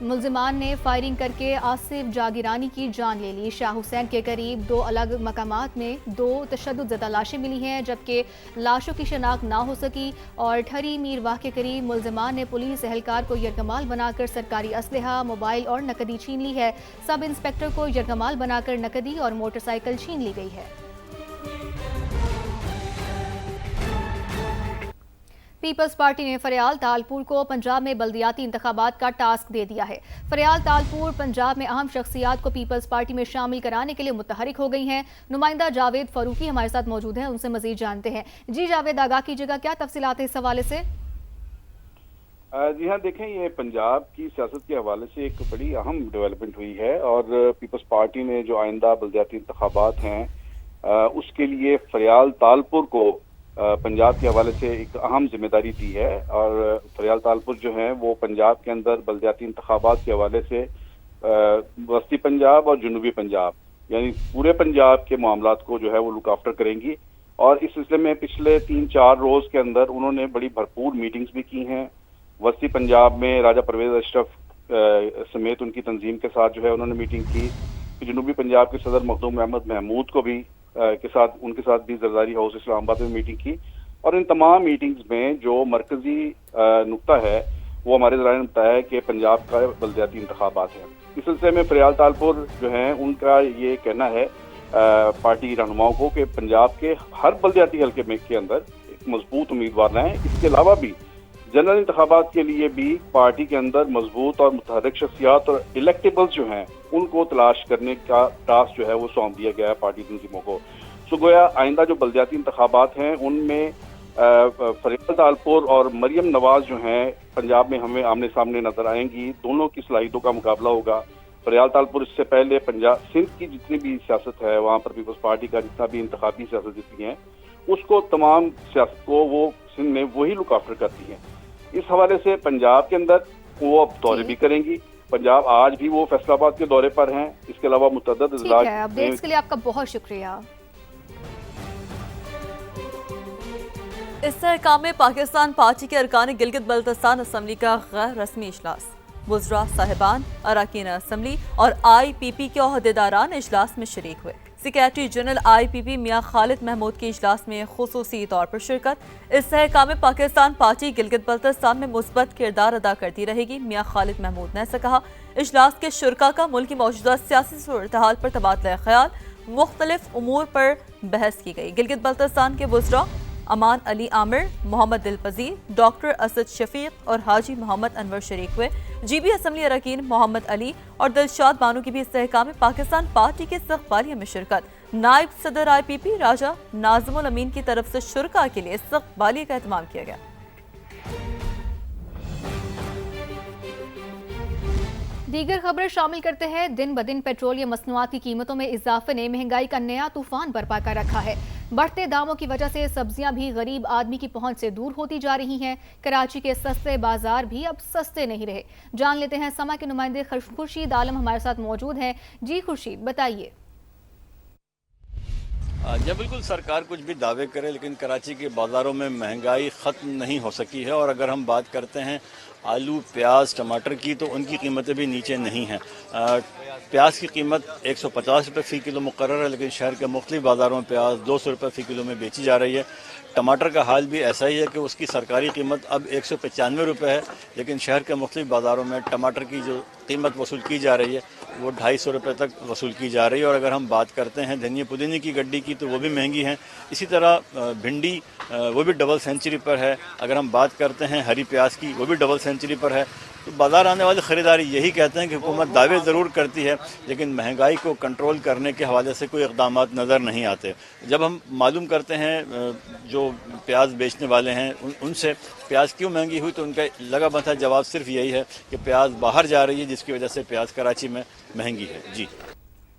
ملزمان نے فائرنگ کر کے آصف جاگیرانی کی جان لے لی۔ شاہ حسین کے قریب 2 الگ مقامات میں 2 تشدد زدہ لاشیں ملی ہیں، جبکہ لاشوں کی شناخت نہ ہو سکی، اور ٹھری میر واہ کے قریب ملزمان نے پولیس اہلکار کو یرغمال بنا کر سرکاری اسلحہ، موبائل اور نقدی چھین لی ہے۔ سب انسپکٹر کو یرغمال بنا کر نقدی اور موٹر سائیکل چھین لی گئی ہے۔ پیپلز پارٹی نے فریال تالپور کو پنجاب میں بلدیاتی انتخابات کا ٹاسک دے دیا ہے۔ فریال تالپور پنجاب میں اہم شخصیات کو پیپلز پارٹی میں شامل کرانے کے لیے متحرک ہو گئی ہیں۔ نمائندہ جاوید فاروقی ہمارے ساتھ موجود ہیں، ان سے مزید جانتے ہیں۔ جی جاوید، آگاہ کیجیے گا، کیا تفصیلات ہیں اس حوالے سے؟ جی ہاں، دیکھیں، یہ پنجاب کی سیاست کے حوالے سے ایک بڑی اہم ڈیولپمنٹ ہوئی ہے، اور پیپلز پارٹی نے جو آئندہ بلدیاتی انتخابات ہیں اس کے لیے فریال تالپور کو پنجاب کے حوالے سے ایک اہم ذمہ داری دی ہے۔ اور فریال تالپور جو ہیں وہ پنجاب کے اندر بلدیاتی انتخابات کے حوالے سے وسطی پنجاب اور جنوبی پنجاب یعنی پورے پنجاب کے معاملات کو جو ہے وہ لک آفٹر کریں گی۔ اور اس سلسلے میں پچھلے 3-4 روز کے اندر انہوں نے بڑی بھرپور میٹنگز بھی کی ہیں۔ وسطی پنجاب میں راجہ پرویز اشرف سمیت ان کی تنظیم کے ساتھ جو ہے انہوں نے میٹنگ کی۔ جنوبی پنجاب کے صدر مخدوم احمد محمود کو بھی ان کے ساتھ بھی زرداری ہاؤس اسلام آباد میں میٹنگ کی۔ اور ان تمام میٹنگز میں جو مرکزی نقطہ ہے وہ ہمارے ذرائع نے بتایا ہے کہ پنجاب کا بلدیاتی انتخابات ہیں۔ اس سلسلے میں فریال تالپور جو ہیں ان کا یہ کہنا ہے پارٹی رہنماؤں کو کہ پنجاب کے ہر بلدیاتی حلقے میں کے اندر ایک مضبوط امیدوار رہیں۔ اس کے علاوہ بھی جنرل انتخابات کے لیے بھی پارٹی کے اندر مضبوط اور متحرک شخصیات اور الیکٹیبلز جو ہیں ان کو تلاش کرنے کا ٹاسک جو ہے وہ سونپ دیا گیا ہے پارٹی تنظیموں کو۔ سو گویا آئندہ جو بلدیاتی انتخابات ہیں ان میں فریال تالپور اور مریم نواز جو ہیں پنجاب میں ہمیں آمنے سامنے نظر آئیں گی۔ دونوں کی صلاحیتوں کا مقابلہ ہوگا۔ فریال تالپور اس سے پہلے سندھ کی جتنی بھی سیاست ہے وہاں پر پیپلز پارٹی کا جتنا بھی انتخابی سیاست جتنی ہے اس کو تمام سیاست کو وہ سندھ میں وہی لک آفٹر کرتی ہیں۔ اس حوالے سے پنجاب کے اندر وہ اب دورے بھی کریں گی۔ پنجاب آج بھی وہ فیصل آباد کے دورے پر ہیں۔ اس کے علاوہ متعدد اضلاع اپڈیٹس کے لیے آپ کا بہت شکریہ۔ استحکام پاکستان پارٹی کے ارکان گلگت بلتستان اسمبلی کا غیر رسمی اجلاس، وزراء صاحبان، اراکین اسمبلی اور IPP کے عہدیداران اجلاس میں شریک ہوئے۔ سیکریٹری جنرل IPP میاں خالد محمود کے اجلاس میں خصوصی طور پر شرکت۔ استحکام پاکستان پارٹی گلگت بلتستان میں مثبت کردار ادا کرتی رہے گی، میاں خالد محمود نے ایسا کہا۔ اجلاس کے شرکاء کا ملک کی موجودہ سیاسی صورتحال پر تبادلہ خیال، مختلف امور پر بحث کی گئی۔ گلگت بلتستان کے وزراء امان علی عامر، محمد دل پذیر، ڈاکٹر اسد شفیق اور حاجی محمد انور شریک ہوئے۔ GB اسمبلی اراکین محمد علی اور دلشاد بانو کی بھی استحکام پاکستان پارٹی کے استقبالیہ میں شرکت۔ نائب صدر IPP راجہ ناظم الامین کی طرف سے شرکاء کے لیے استقبالیہ کا اہتمام کیا گیا۔ دیگر خبریں شامل کرتے ہیں۔ دن بدن پیٹرولیم مصنوعات کی قیمتوں میں اضافے نے مہنگائی کا نیا طوفان برپا کر رکھا ہے۔ بڑھتے داموں کی وجہ سے سبزیاں بھی غریب آدمی کی پہنچ سے دور ہوتی جا رہی ہیں۔ کراچی کے سستے بازار بھی اب سستے نہیں رہے۔ جان لیتے ہیں سما کے نمائندے خورشید عالم ہمارے ساتھ موجود ہیں۔ جی خورشید، بتائیے۔ جب بالکل سرکار کچھ بھی دعوے کرے لیکن کراچی کے بازاروں میں مہنگائی ختم نہیں ہو سکی ہے، اور اگر ہم بات کرتے ہیں آلو، پیاز، ٹماٹر کی تو ان کی قیمتیں بھی نیچے نہیں ہیں۔ پیاز کی قیمت 150 روپے فی کلو مقرر ہے، لیکن شہر کے مختلف بازاروں میں پیاز 200 روپے فی کلو میں بیچی جا رہی ہے۔ ٹماٹر کا حال بھی ایسا ہی ہے کہ اس کی سرکاری قیمت اب 195 روپے ہے، لیکن شہر کے مختلف بازاروں میں ٹماٹر کی جو قیمت وصول کی جا رہی ہے وہ 250 روپے تک وصول کی جا رہی ہے۔ اور اگر ہم بات کرتے ہیں دھنیا پودینے کی گڈی کی تو وہ بھی مہنگی ہیں۔ اسی طرح بھنڈی وہ بھی ڈبل سینچری پر ہے۔ اگر ہم بات کرتے ہیں ہری پیاز کی وہ بھی ڈبل سینچری پر ہے۔ تو بازار آنے والے خریداری یہی کہتے ہیں کہ حکومت دعوے ضرور کرتی ہے لیکن مہنگائی کو کنٹرول کرنے کے حوالے سے کوئی اقدامات نظر نہیں آتے۔ جب ہم معلوم کرتے ہیں جو پیاز بیچنے والے ہیں ان سے پیاز کیوں مہنگی ہوئی تو ان کا لگا بندھا جواب صرف یہی ہے کہ پیاز باہر جا رہی ہے جس کی وجہ سے پیاز کراچی میں مہنگی ہے۔ جی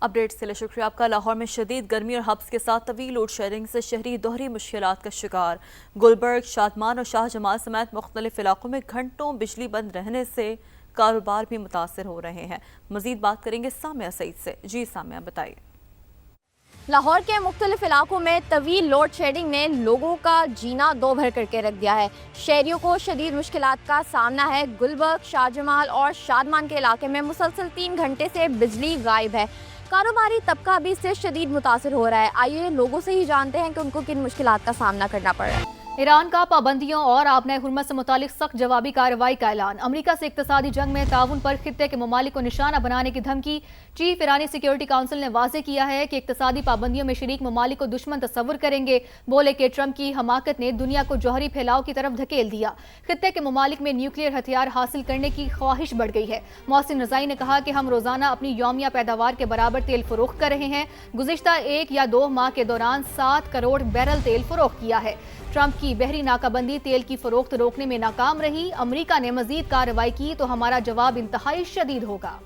اپڈیٹس کے لیے شکریہ آپ کا۔ لاہور میں شدید گرمی اور حبس کے ساتھ طویل لوڈ شیڈنگ سے شہری دوہری مشکلات کا شکار۔ گلبرگ، شادمان اور شاہ جمال سمیت مختلف علاقوں میں گھنٹوں بجلی بند رہنے سے کاروبار بھی متاثر ہو رہے ہیں۔ مزید بات کریں گے سامیہ سعید سے۔ جی سامیہ، بتائیے۔ لاہور کے مختلف علاقوں میں طویل لوڈ شیڈنگ نے لوگوں کا جینا دو بھر کر کے رکھ دیا ہے۔ شہریوں کو شدید مشکلات کا سامنا ہے۔ گلبرگ، شاہ جمال اور شادمان کے علاقے میں مسلسل 3 گھنٹے سے بجلی غائب ہے۔ کاروباری طبقہ بھی اس سے شدید متاثر ہو رہا ہے۔ آئیے لوگوں سے ہی جانتے ہیں کہ ان کو کن مشکلات کا سامنا کرنا پڑ رہا ہے۔ ایران کا پابندیوں اور آبنائے حرمت سے متعلق سخت جوابی کارروائی کا اعلان۔ امریکہ سے اقتصادی جنگ میں تعاون پر خطے کے ممالک کو نشانہ بنانے کی دھمکی۔ چیف ایرانی سیکیورٹی کونسل نے واضح کیا ہے کہ اقتصادی پابندیوں میں شریک ممالک کو دشمن تصور کریں گے۔ بولے کہ ٹرمپ کی حماقت نے دنیا کو جوہری پھیلاؤ کی طرف دھکیل دیا۔ خطے کے ممالک میں نیوکلیئر ہتھیار حاصل کرنے کی خواہش بڑھ گئی ہے۔ محسن رضائی نے کہا کہ ہم روزانہ اپنی یومیہ پیداوار کے برابر تیل فروخت کر رہے ہیں۔ گزشتہ 1 یا 2 ماہ کے دوران 7 کروڑ بیرل تیل فروخت کیا ہے۔ ٹرمپ کی بحری ناکہ بندی تیل کی فروخت روکنے میں ناکام رہی۔ امریکہ نے مزید کارروائی کی تو ہمارا جواب انتہائی شدید ہوگا۔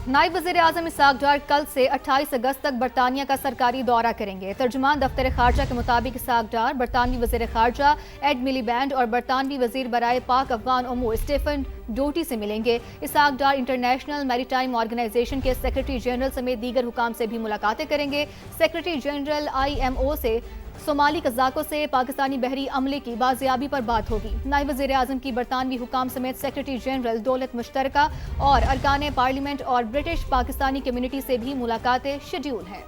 نائب وزیر اعظم اسحاق ڈار کل سے 28 اگست تک برطانیہ کا سرکاری دورہ کریں گے۔ ترجمان دفتر خارجہ کے مطابق اسحاق ڈار برطانوی وزیر خارجہ ایڈ ملیبینڈ اور برطانوی وزیر برائے پاک افغان امور اسٹیفن ڈوٹی سے ملیں گے۔ اسحاق ڈار انٹرنیشنل میری ٹائم آرگنائزیشن کے سیکرٹری جنرل سمیت دیگر حکام سے بھی ملاقاتیں کریں گے۔ سیکرٹری جنرل IMO سے صومالی قزاقوں سے پاکستانی بحری عملے کی بازیابی پر بات ہوگی۔ نائب وزیر اعظم کی برطانوی حکام سمیت سیکرٹری جنرل دولت مشترکہ اور ارکان پارلیمنٹ اور برٹش پاکستانی کمیونٹی سے بھی ملاقاتیں شیڈول ہیں۔